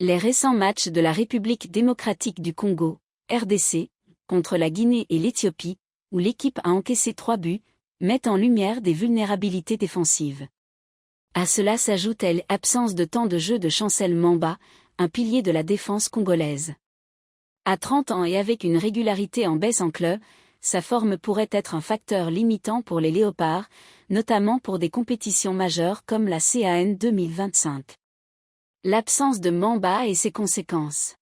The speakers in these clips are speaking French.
Les récents matchs de la République démocratique du Congo, RDC, contre la Guinée et l'Éthiopie, où l'équipe a encaissé 3 buts, mettent en lumière des vulnérabilités défensives. À cela s'ajoute l'absence de temps de jeu de Chancel Mamba, un pilier de la défense congolaise. À 30 ans et avec une régularité en baisse en club, sa forme pourrait être un facteur limitant pour les Léopards, notamment pour des compétitions majeures comme la CAN 2025. L'absence de Mamba et ses conséquences.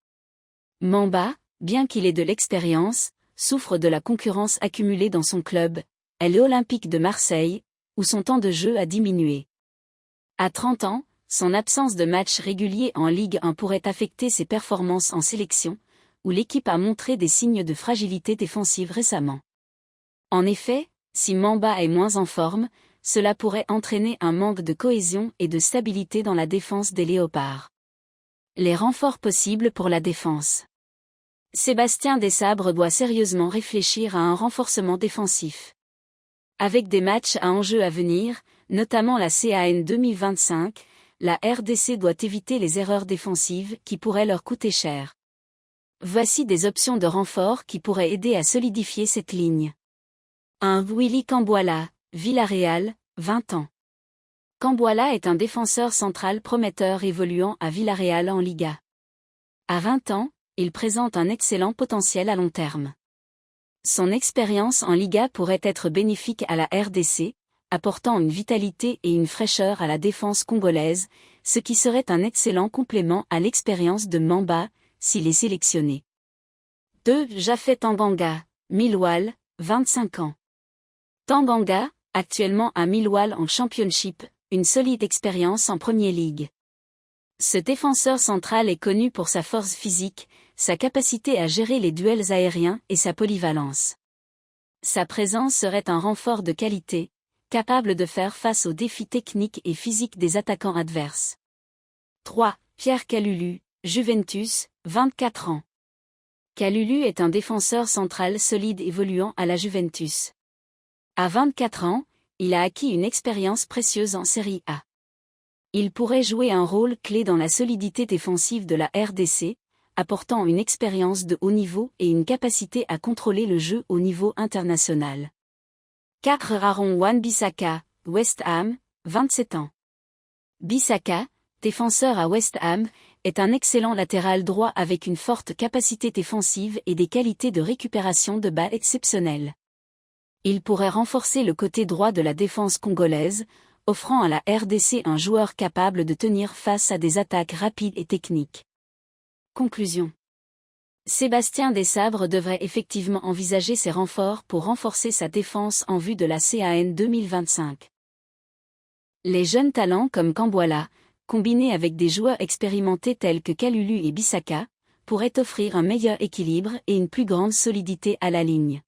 Mamba, bien qu'il ait de l'expérience, souffre de la concurrence accumulée dans son club, l'Olympique de Marseille, où son temps de jeu a diminué. À 30 ans, son absence de matchs réguliers en Ligue 1 pourrait affecter ses performances en sélection, où l'équipe a montré des signes de fragilité défensive récemment. En effet, si Mamba est moins en forme, cela pourrait entraîner un manque de cohésion et de stabilité dans la défense des Léopards. Les renforts possibles pour la défense. Sébastien Desabre doit sérieusement réfléchir à un renforcement défensif. Avec des matchs à enjeu à venir, notamment la CAN 2025, la RDC doit éviter les erreurs défensives qui pourraient leur coûter cher. Voici des options de renfort qui pourraient aider à solidifier cette ligne. 1. Willy Camboila, Villarreal, 20 ans. Camboila est un défenseur central prometteur évoluant à Villarreal en Liga. À 20 ans, il présente un excellent potentiel à long terme. Son expérience en Liga pourrait être bénéfique à la RDC, apportant une vitalité et une fraîcheur à la défense congolaise, ce qui serait un excellent complément à l'expérience de Mamba, s'il est sélectionné. 2. Japhet Tanganga, Millwall, 25 ans. Tanganga, actuellement à Millwall en Championship, une solide expérience en Premier League. Ce défenseur central est connu pour sa force physique, sa capacité à gérer les duels aériens et sa polyvalence. Sa présence serait un renfort de qualité, capable de faire face aux défis techniques et physiques des attaquants adverses. 3. Pierre Kalulu, Juventus, 24 ans. Kalulu est un défenseur central solide évoluant à la Juventus. À 24 ans, il a acquis une expérience précieuse en Série A. Il pourrait jouer un rôle clé dans la solidité défensive de la RDC, apportant une expérience de haut niveau et une capacité à contrôler le jeu au niveau international. 4. Aaron Wan-Bissaka, West Ham, 27 ans. Bissaka, défenseur à West Ham, est un excellent latéral droit avec une forte capacité défensive et des qualités de récupération de balles exceptionnelles. Il pourrait renforcer le côté droit de la défense congolaise, offrant à la RDC un joueur capable de tenir face à des attaques rapides et techniques. Conclusion. Sébastien Desabre devrait effectivement envisager ses renforts pour renforcer sa défense en vue de la CAN 2025. Les jeunes talents comme Camboila, combinés avec des joueurs expérimentés tels que Kalulu et Bissaka, pourraient offrir un meilleur équilibre et une plus grande solidité à la ligne.